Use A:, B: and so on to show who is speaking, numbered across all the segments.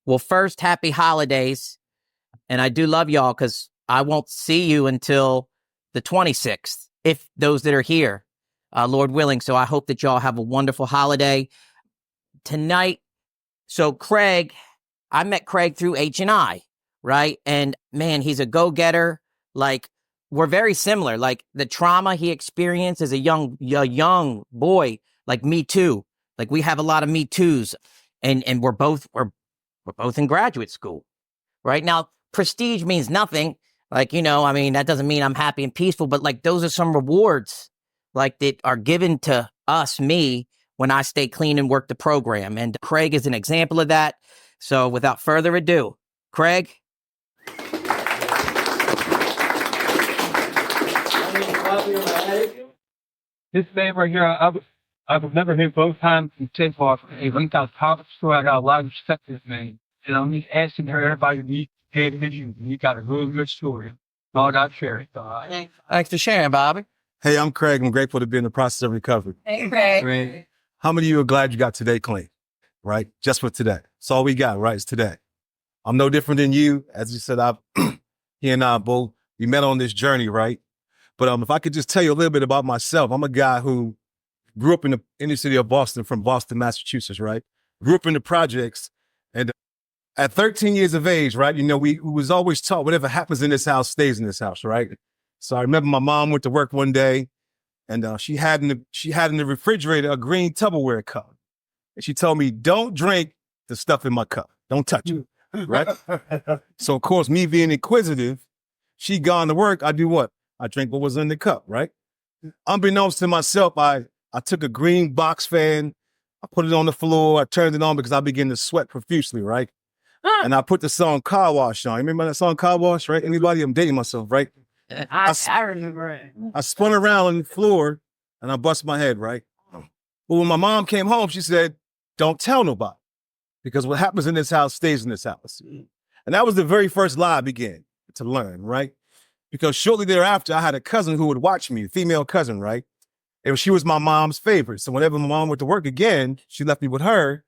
A: Well, first, happy holidays. And I do love y'all because I won't see you until the 26th, if those that are here, Lord willing. So I hope that y'all have a wonderful holiday tonight. So Craig, I met Craig through H&I, right? And man, he's a go-getter. Like, we're very similar. Like, the trauma he experienced as a young boy, like me too. Like, we have a lot of me too's, and we're both in graduate school, right? Now, prestige means nothing. Like, I mean, that doesn't mean I'm happy and peaceful, but like, those are some rewards like that are given to me, when I stay clean and work the program. And Craig is an example of that. So without further ado, Craig.
B: This man right here, I've never heard both times from tip off. He went out top story. I got a lot of respect for this man. And I'm just asking her, everybody to pay attention. You got a really good story. Lord, I'll share it.
A: Thanks for sharing, Bobby.
C: Hey, I'm Craig. I'm grateful to be in the process of recovery.
D: Hey, Craig.
C: How many of you are glad you got today clean, right? Just for today. That's all we got, right? It's today. I'm no different than you. As you said, he and I both, we met on this journey, right? But if I could just tell you a little bit about myself, I'm a guy who grew up in the inner city of Boston, from Boston, Massachusetts, right? Grew up in the projects. And at 13 years of age, right, we was always taught whatever happens in this house stays in this house, right? So I remember my mom went to work one day, and she had in the refrigerator a green Tupperware cup. And she told me, don't drink the stuff in my cup. Don't touch it, right? So, of course, me being inquisitive, she gone to work, I do what? I drink what was in the cup, right? Unbeknownst to myself, I took a green box fan, I put it on the floor, I turned it on because I began to sweat profusely, right? And I put the song Car Wash on. You remember that song Car Wash, right? Anybody? I'm dating myself, right?
D: I remember it.
C: I spun around on the floor and I bust my head, right? But when my mom came home, she said, don't tell nobody, because what happens in this house stays in this house. And that was the very first lie I began to learn, right? Because shortly thereafter, I had a cousin who would watch me, a female cousin, right? And she was my mom's favorite. So whenever my mom went to work again, she left me with her.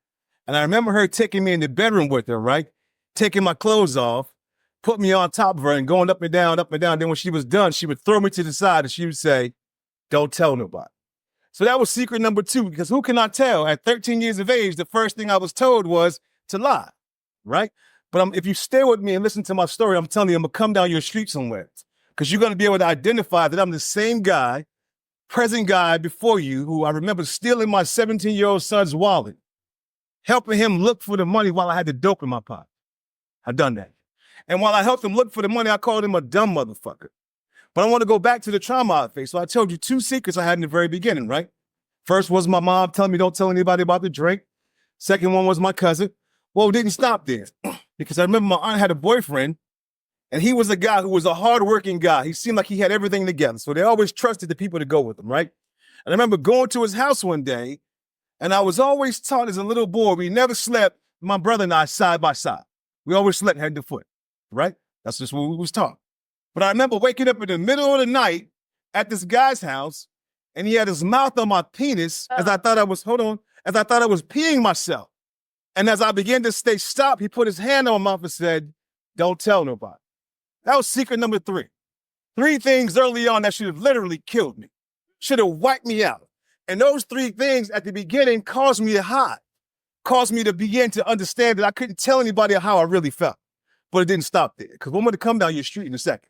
C: And I remember her taking me in the bedroom with her, right? Taking my clothes off, put me on top of her and going up and down, up and down. Then when she was done, she would throw me to the side and she would say, don't tell nobody. So that was secret number 2, because who can I tell? At 13 years of age, the first thing I was told was to lie, right? But if you stay with me and listen to my story, I'm telling you, I'm gonna come down your street somewhere, because you're gonna be able to identify that I'm the same guy, present guy before you, who I remember stealing my 17-year-old son's wallet, helping him look for the money while I had the dope in my pocket. I've done that. And while I helped him look for the money, I called him a dumb motherfucker. But I want to go back to the trauma I faced. So I told you 2 secrets I had in the very beginning, right? First was my mom telling me don't tell anybody about the drink. Second one was my cousin. Well, it didn't stop there, because I remember my aunt had a boyfriend, and he was a guy who was a hardworking guy. He seemed like he had everything together. So they always trusted the people to go with him, right? And I remember going to his house one day, and I was always taught as a little boy, we never slept, my brother and I, side by side. We always slept head to foot, right? That's just what we was taught. But I remember waking up in the middle of the night at this guy's house, and he had his mouth on my penis as I thought I was peeing myself. And as I began to stay stopped, he put his hand on my mouth and said, don't tell nobody. That was secret number 3. 3 things early on that should have literally killed me, should have wiped me out. And those 3 things at the beginning caused me to hide, caused me to begin to understand that I couldn't tell anybody how I really felt. But it didn't stop there, because I'm going to come down your street in a second.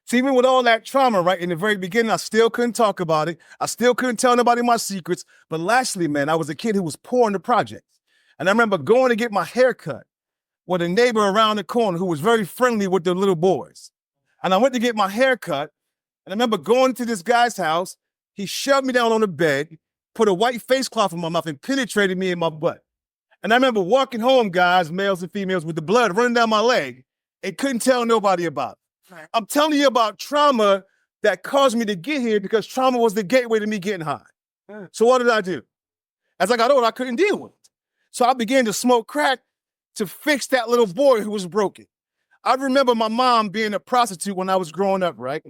C: See, even with all that trauma, right, in the very beginning, I still couldn't talk about it. I still couldn't tell nobody my secrets. But lastly, man, I was a kid who was poor in the projects. And I remember going to get my hair cut with a neighbor around the corner who was very friendly with the little boys. And I went to get my hair cut, and I remember going to this guy's house. He shoved me down on the bed, put a white face cloth in my mouth, and penetrated me in my butt. And I remember walking home, guys, males and females, with the blood running down my leg, and couldn't tell nobody about it. Right. I'm telling you about trauma that caused me to get here, because trauma was the gateway to me getting high. So what did I do? As I got older, I couldn't deal with it. So I began to smoke crack to fix that little boy who was broken. I remember my mom being a prostitute when I was growing up, right?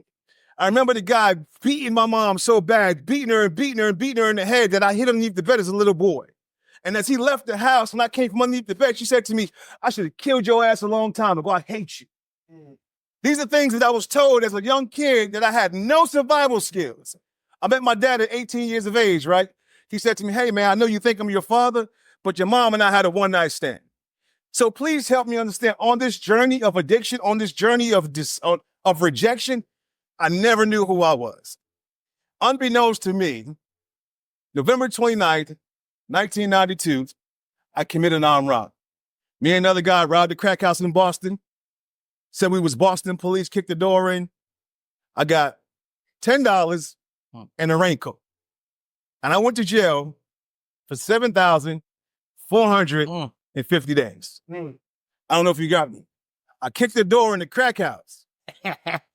C: I remember the guy beating my mom so bad, beating her and beating her and beating her in the head, that I hit underneath the bed as a little boy. And as he left the house, when I came from underneath the bed, she said to me, I should have killed your ass a long time ago. I hate you. These are things that I was told as a young kid that I had no survival skills. I met my dad at 18 years of age, right? He said to me, hey, man, I know you think I'm your father, but your mom and I had a one-night stand. So please help me understand, on this journey of addiction, on this journey of rejection, I never knew who I was. Unbeknownst to me, November 29th, 1992, I committed an armed robbery. Me and another guy robbed a crack house in Boston, said we was Boston police, kicked the door in. I got $10 and a raincoat. And I went to jail for 7,450 days. I don't know if you got me. I kicked the door in the crack house.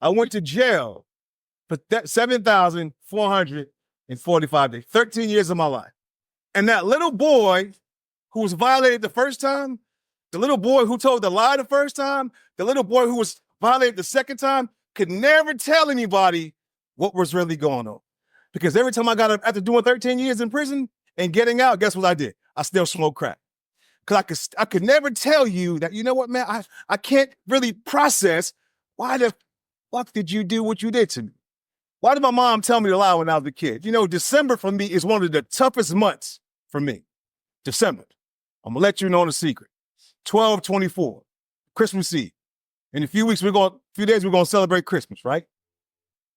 C: I went to jail for 7,445 days, 13 years of my life. And that little boy who was violated the first time, the little boy who told the lie the first time, the little boy who was violated the second time, could never tell anybody what was really going on. Because every time I got up after doing 13 years in prison and getting out, guess what I did? I still smoked crack. Because I could never tell you that, you know what, man, I can't really process why the fuck did you do what you did to me? Why did my mom tell me to lie when I was a kid? You know, December for me is one of the toughest months for me. December. I'm gonna let you know the secret. 12/24, Christmas Eve. In a few days, we're gonna celebrate Christmas, right?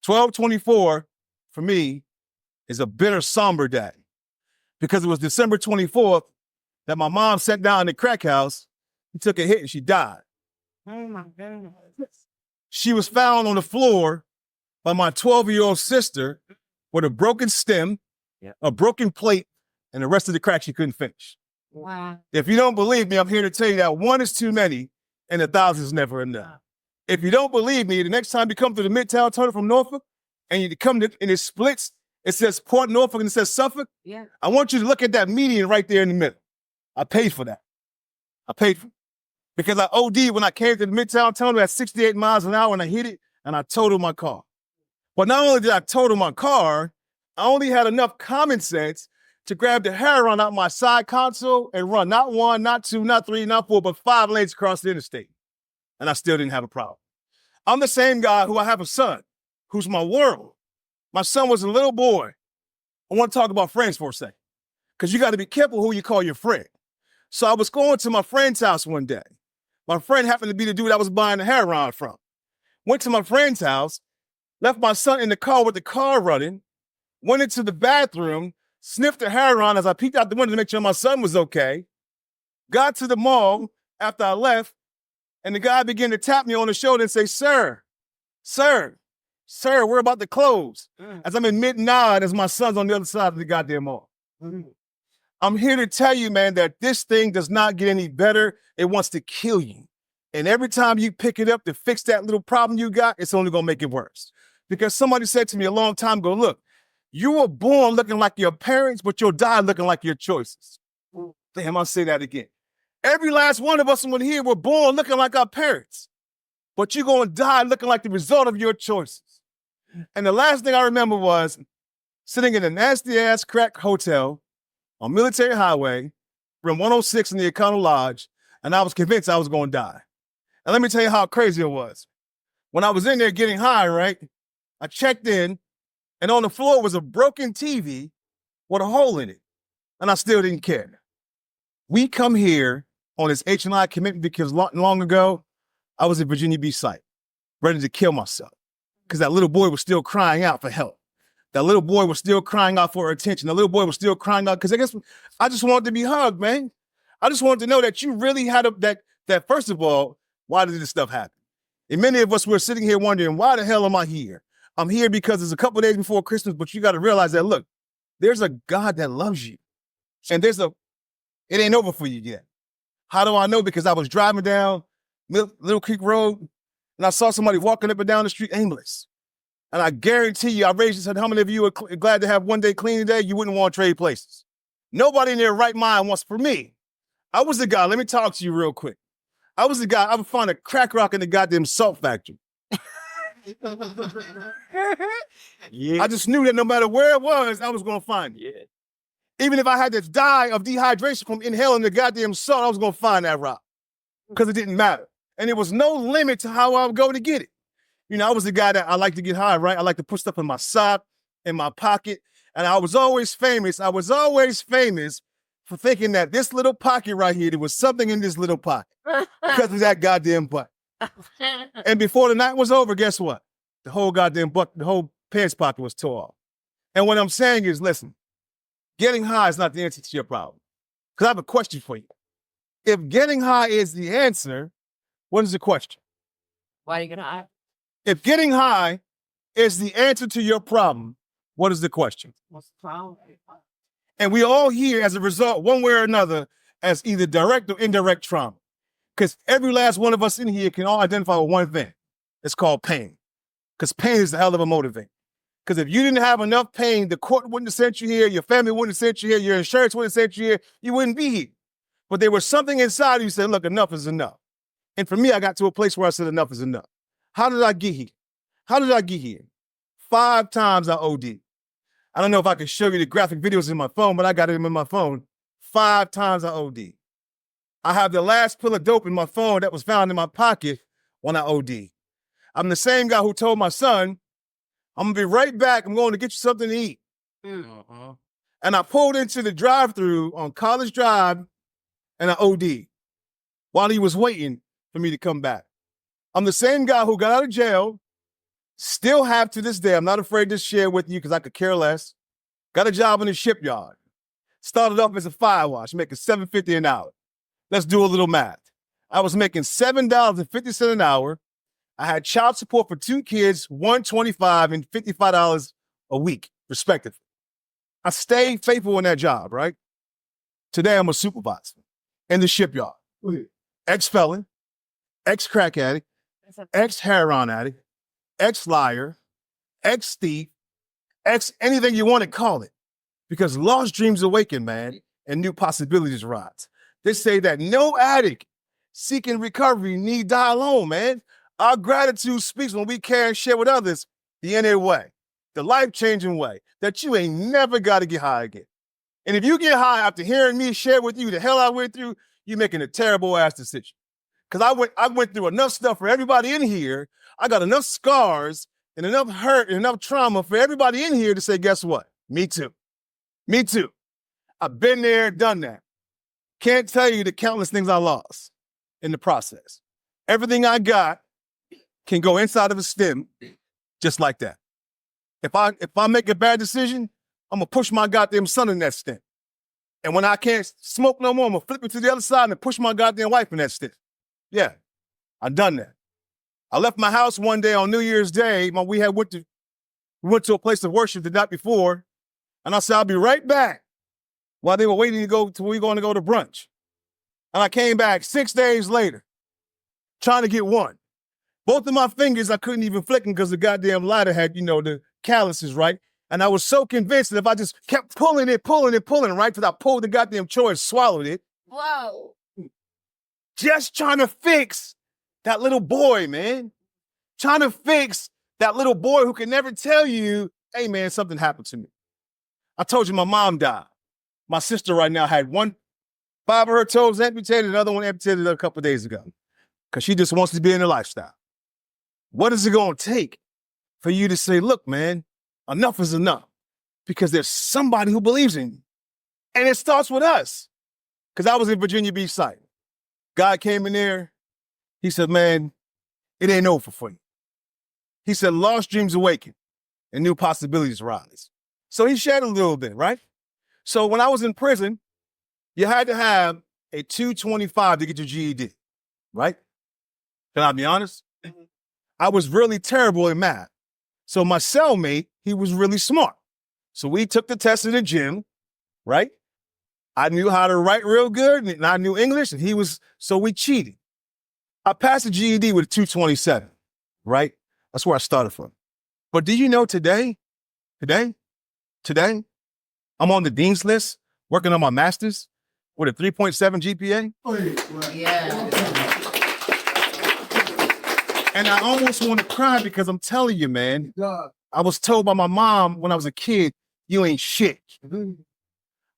C: 12/24 for me is a bitter, somber day because it was December 24th that my mom sat down in the crack house, she took a hit and she died.
D: Oh my goodness.
C: She was found on the floor by my 12-year-old sister with a broken stem, a broken plate, and the rest of the crack she couldn't finish.
D: Wow.
C: If you don't believe me, I'm here to tell you that one is too many and 1,000 is never enough. If you don't believe me, the next time you come to the Midtown Tunnel from Norfolk and you come to, and it splits, it says Port Norfolk and it says Suffolk.
D: Yeah.
C: I want you to look at that median right there in the middle. I paid for that. I paid for it. Because I OD'd when I came to the Midtown Tunnel at 68 miles an hour and I hit it and I totaled my car. But not only did I total my car, I only had enough common sense to grab the heroin out my side console and run not 1, not 2, not 3, not 4, but 5 lanes across the interstate. And I still didn't have a problem. I'm the same guy who I have a son, who's my world. My son was a little boy. I want to talk about friends for a second, because you got to be careful who you call your friend. So I was going to my friend's house one day. My friend happened to be the dude I was buying the heroin from. Went to my friend's house, left my son in the car with the car running, went into the bathroom, sniffed the heroin as I peeked out the window to make sure my son was okay, got to the mall after I left, and the guy began to tap me on the shoulder and say, sir, we're about to close. As I'm in mid-nod as my son's on the other side of the goddamn mall. I'm here to tell you, man, that this thing does not get any better. It wants to kill you. And every time you pick it up to fix that little problem you got, it's only gonna make it worse. Because somebody said to me a long time ago, look, you were born looking like your parents, but you'll die looking like your choices. Damn, I'll say that again. Every last one of us in here were born looking like our parents, but you're gonna die looking like the result of your choices. And the last thing I remember was sitting in a nasty-ass crack hotel on Military Highway, room 106 in the Econo Lodge, and I was convinced I was gonna die. And let me tell you how crazy it was. When I was in there getting high, right, I checked in, and on the floor was a broken TV with a hole in it, and I still didn't care. We come here on this H&I commitment because long ago, I was at Virginia Beach site, ready to kill myself, because that little boy was still crying out for help. That little boy was still crying out for attention. The little boy was still crying out because I just wanted to be hugged, man. I just wanted to know that you really had that first of all, why did this stuff happen? And many of us were sitting here wondering, why the hell am I here? I'm here because it's a couple of days before Christmas, but you got to realize that, look, there's a God that loves you. And it ain't over for you yet. How do I know? Because I was driving down Little Creek Road and I saw somebody walking up and down the street aimless. And I guarantee you, I raised and said, how many of you are glad to have one day cleaning day? You wouldn't want to trade places. Nobody in their right mind wants, for me. I was the guy, let me talk to you real quick. I was the guy, I would find a crack rock in the goddamn salt factory.
A: Yeah.
C: I just knew that no matter where it was, I was going to find it.
A: Yeah.
C: Even if I had to die of dehydration from inhaling the goddamn salt, I was gonna find that rock because it didn't matter. And there was no limit to how I would go to get it. You know, I was the guy that I like to get high, right? I like to put stuff in my sock, in my pocket. And I was always famous. I was always famous for thinking that this little pocket right here, there was something in this little pocket because of that goddamn butt. And before the night was over, guess what? The whole goddamn butt, the whole pants pocket was tore off. And what I'm saying is, listen, getting high is not the answer to your problem. Because I have a question for you. If getting high is the answer, what is the question?
D: Why are you gonna ask?
C: If getting high is the answer to your problem, what is the question?
D: What's the problem?
C: And we all here as a result, one way or another, as either direct or indirect trauma. Because every last one of us in here can all identify with one thing. It's called pain. Because pain is the hell of a motivator. Because if you didn't have enough pain, the court wouldn't have sent you here, your family wouldn't have sent you here, your insurance wouldn't have sent you here, you wouldn't be here. But there was something inside of you that said, look, enough is enough. And for me, I got to a place where I said enough is enough. How did I get here? How did I get here? 5 times I OD. I don't know if I can show you the graphic videos in my phone, but I got them in my phone. 5 times I OD. I have the last pill of dope in my phone that was found in my pocket when I OD. I'm the same guy who told my son, I'm gonna be right back. I'm going to get you something to eat. And I pulled into the drive-thru on College Drive and I OD while he was waiting for me to come back. I'm the same guy who got out of jail, still have to this day. I'm not afraid to share with you because I could care less. Got a job in the shipyard. Started off as a fire wash, making $7.50 an hour. Let's do a little math. I was making $7.50 an hour. I had child support for 2 kids, $125 and $55 a week, respectively. I stayed faithful in that job, right? Today, I'm a supervisor in the shipyard. Ex-felon, ex-crack addict, ex-heroin addict, ex-liar, ex-thief, ex-anything you want to call it. Because lost dreams awaken, man, and new possibilities rise. They say that no addict seeking recovery need die alone, man. Our gratitude speaks when we care and share with others the NA way, the life-changing way, that you ain't never got to get high again. And if you get high after hearing me share with you the hell I went through, you're making a terrible ass decision. Because I went through enough stuff for everybody in here. I got enough scars and enough hurt and enough trauma for everybody in here to say, guess what? Me too. Me too. I've been there, done that. Can't tell you the countless things I lost in the process. Everything I got can go inside of a stem just like that. If I make a bad decision, I'm gonna push my goddamn son in that stem. And when I can't smoke no more, I'm gonna flip it to the other side and push my goddamn wife in that stem. Yeah, I've done that. I left my house one day on New Year's Day. We went to a place of worship the night before, and I said, I'll be right back while they were waiting to go to, we were going to go to brunch. And I came back 6 days later, trying to get one. Both of my fingers, I couldn't even flick them because the goddamn lighter had, the calluses, right? And I was so convinced that if I just kept pulling it, right? Because I pulled the goddamn choice, swallowed it.
D: Whoa.
C: Just trying to fix that little boy, man. Trying to fix that little boy who can never tell you, hey, man, something happened to me. I told you my mom died. My sister right now had 5 of her toes amputated, another one amputated a couple of days ago because she just wants to be in the lifestyle. What is it going to take for you to say, look, man, enough is enough? Because there's somebody who believes in you. And it starts with us. Because I was in Virginia Beach site. God came in there. He said, man, it ain't over for you. He said, lost dreams awaken and new possibilities rise. So he shared a little bit, right? So when I was in prison, you had to have a 225 to get your GED, right? Can I be honest? I was really terrible in math. So my cellmate, he was really smart. So we took the test in the gym, right? I knew how to write real good and I knew English and so we cheated. I passed the GED with a 227, right? That's where I started from. But do you know today, I'm on the dean's list, working on my master's with a 3.7 GPA.
D: Yeah.
C: And I almost want to cry because I'm telling you, man, I was told by my mom when I was a kid, you ain't shit.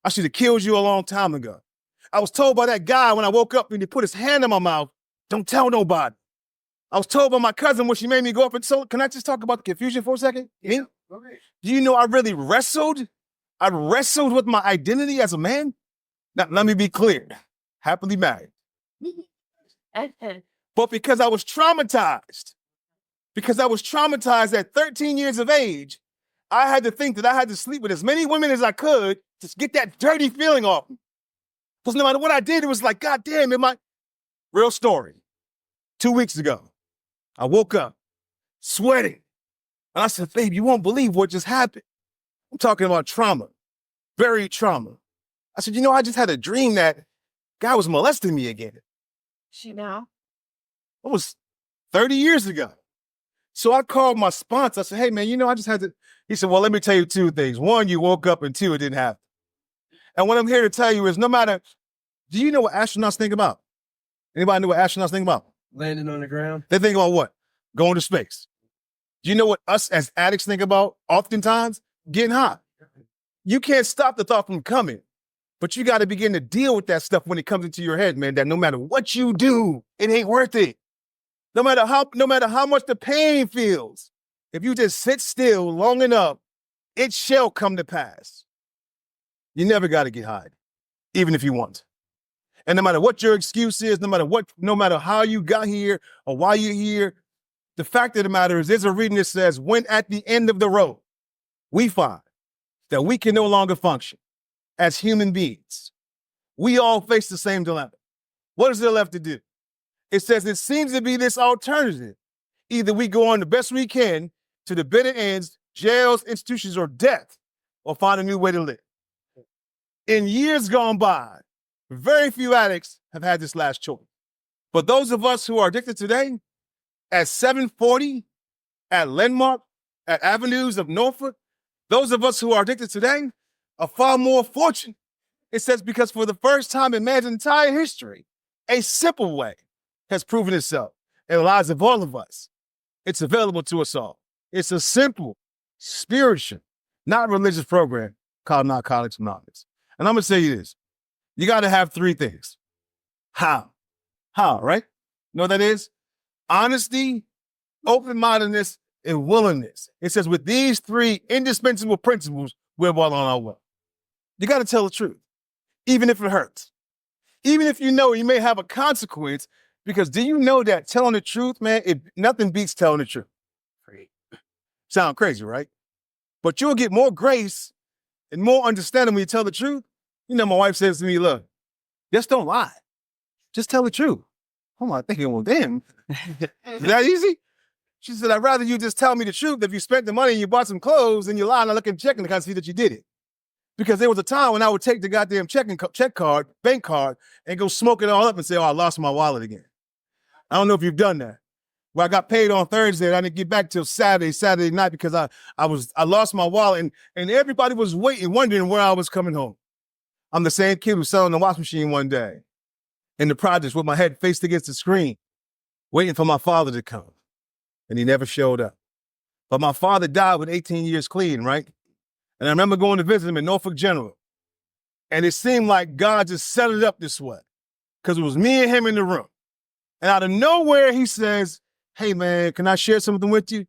C: I should have killed you a long time ago. I was told by that guy when I woke up and he put his hand in my mouth, don't tell nobody. I was told by my cousin when she made me go up and so, can I just talk about the confusion for a second? Yeah. Okay. Do you know I really wrestled? I wrestled with my identity as a man. Now, let me be clear, happily married. But because I was traumatized at 13 years of age, I had to think that I had to sleep with as many women as I could to get that dirty feeling off. Because no matter what I did, it was like, God damn, real story. 2 weeks ago, I woke up sweating. And I said, babe, you won't believe what just happened. I'm talking about trauma, buried trauma. I said, I just had a dream that guy was molesting me again.
D: She now?
C: It was 30 years ago. So I called my sponsor. I said, hey, man, I just had to. He said, well, let me tell you two things. One, you woke up, and two, it didn't happen. And what I'm here to tell you is do you know what astronauts think about? Anybody know what astronauts think about?
B: Landing on the ground.
C: They think about what? Going to space. Do you know what us as addicts think about oftentimes? Getting high. You can't stop the thought from coming, but you got to begin to deal with that stuff when it comes into your head, man, that no matter what you do, it ain't worth it. No matter how much the pain feels, if you just sit still long enough, it shall come to pass. You never got to get high, even if you want. And no matter what your excuse is, no matter how you got here or why you're here, the fact of the matter is there's a reading that says, when at the end of the road, we find that we can no longer function as human beings, we all face the same dilemma. What is there left to do? It says it seems to be this alternative. Either we go on the best we can to the bitter ends, jails, institutions, or death, or find a new way to live. In years gone by, very few addicts have had this last choice. But those of us who are addicted today, at 740, at Landmark, at Avenues of Norfolk, those of us who are addicted today are far more fortunate. It says because for the first time in man's entire history, a simple way has proven itself in the lives of all of us. It's available to us all. It's a simple, spiritual, not religious program called Narcotics Anonymous. And I'm going to say you this. You got to have three things. How, right? You know what that is? Honesty, open-mindedness, and willingness. It says with these three indispensable principles, we're well on our way. You got to tell the truth, even if it hurts. Even if you know you may have a consequence, because do you know that telling the truth, man, nothing beats telling the truth. Sound crazy, right? But you'll get more grace and more understanding when you tell the truth. My wife says to me, look, just don't lie. Just tell the truth. Oh, I'm thinking, well, damn. Is that easy? She said, I'd rather you just tell me the truth. If you spent the money and you bought some clothes and you lie and I look and check and I can see that you did it. Because there was a time when I would take the goddamn check card, bank card, and go smoke it all up and say, oh, I lost my wallet again. I don't know if you've done that. Well, I got paid on Thursday and I didn't get back till Saturday night because I lost my wallet and everybody was wondering where I was coming home. I'm the same kid who was selling the washing machine one day in the projects with my head faced against the screen, waiting for my father to come. And he never showed up. But my father died with 18 years clean, right? And I remember going to visit him in Norfolk General. And it seemed like God just set it up this way because it was me and him in the room. And out of nowhere, he says, hey, man, can I share something with you?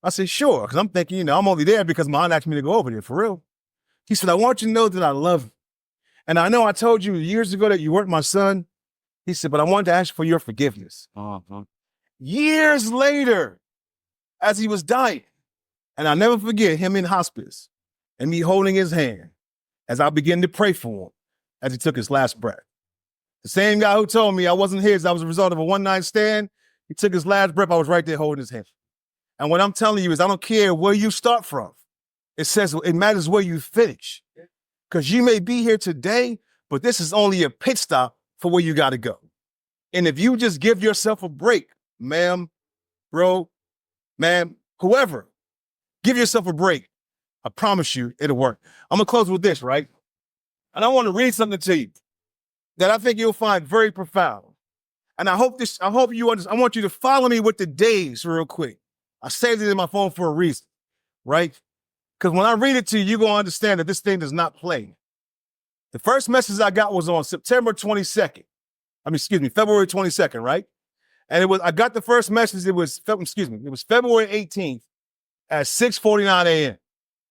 C: I said, sure, because I'm thinking, I'm only there because my aunt asked me to go over there, for real. He said, I want you to know that I love you. And I know I told you years ago that you weren't my son. He said, but I wanted to ask for your forgiveness. Uh-huh. Years later, as he was dying, and I'll never forget him in hospice and me holding his hand as I began to pray for him as he took his last breath. The same guy who told me I wasn't his, I was a result of a one-night stand, he took his last breath, I was right there holding his hand. And what I'm telling you is I don't care where you start from. It says it matters where you finish. Because you may be here today, but this is only a pit stop for where you got to go. And if you just give yourself a break, ma'am, bro, ma'am, whoever, give yourself a break. I promise you it'll work. I'm going to close with this, right? And I want to read something to you that I think you'll find very profound. And I want you to follow me with the days real quick. I saved it in my phone for a reason, right? Because when I read it to you, you're going to understand that this thing does not play. The first message I got was on September 22nd. February 22nd, right? And I got the first message, it was February 18th at 6:49 a.m.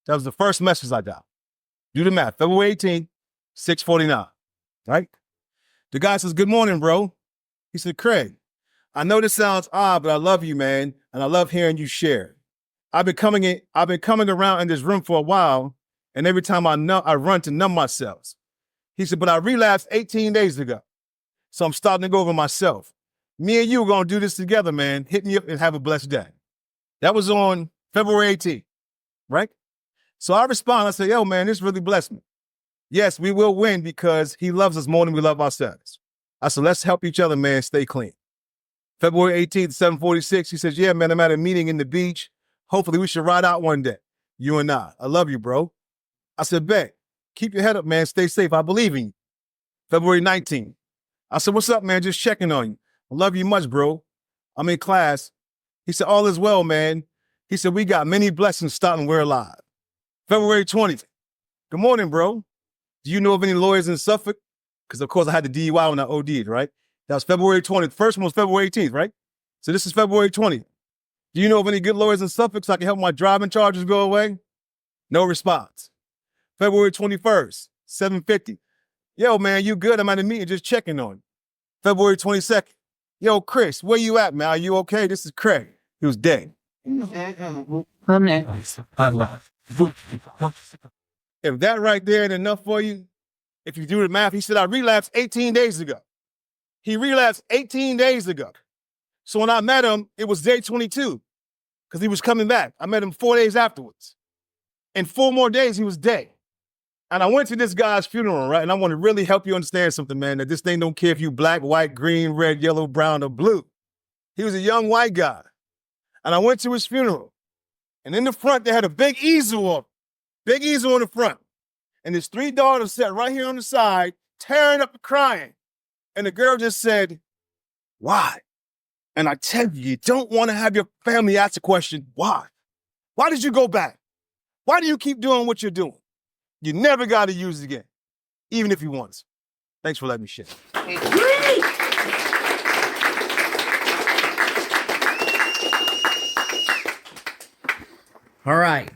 C: That was the first message I got. Do the math, February 18th, 6:49, right? The guy says, good morning, bro. He said, Craig, I know this sounds odd, but I love you, man, and I love hearing you share. I've been coming around in this room for a while, and every time I run to numb myself. He said, but I relapsed 18 days ago, so I'm starting to go over myself. Me and you are going to do this together, man. Hit me up and have a blessed day. That was on February 18th, right? So I respond, I say, yo, man, this really blessed me. Yes, we will win because he loves us more than we love ourselves. I said, let's help each other, man, stay clean. February 18th, 7:46, he says, yeah, man, I'm at a meeting in the beach. Hopefully we should ride out one day, you and I. I love you, bro. I said, bet, keep your head up, man, stay safe. I believe in you. February 19th, I said, what's up, man? Just checking on you. I love you much, bro. I'm in class. He said, all is well, man. He said, we got many blessings starting, we're alive. February 20th, good morning, bro. Do you know of any lawyers in Suffolk? Because, of course, I had the DUI when I OD'd, right? That was February 20th. First one was February 18th, right? So this is February 20th. Do you know of any good lawyers in Suffolk so I can help my driving charges go away? No response. February 21st, 7:50. Yo, man, you good? I'm at a meeting just checking on you. February 22nd. Yo, Chris, where you at, man? Are you okay? This is Craig. He was dead. If that right there ain't enough for you, if you do the math, he said, I relapsed 18 days ago. He relapsed 18 days ago. So when I met him, it was day 22 because he was coming back. I met him 4 days afterwards. In 4 more days, he was dead. And I went to this guy's funeral, right? And I want to really help you understand something, man, that this thing don't care if you black, white, green, red, yellow, brown, or blue. He was a young white guy. And I went to his funeral. And in the front, they had a big easel on. Big easel on the front. And his 3 daughters sat right here on the side, tearing up and crying. And the girl just said, why? And I tell you, you don't want to have your family ask the question, why? Why did you go back? Why do you keep doing what you're doing? You never got to use it again, even if you want to. Thanks for letting me share.
A: All right.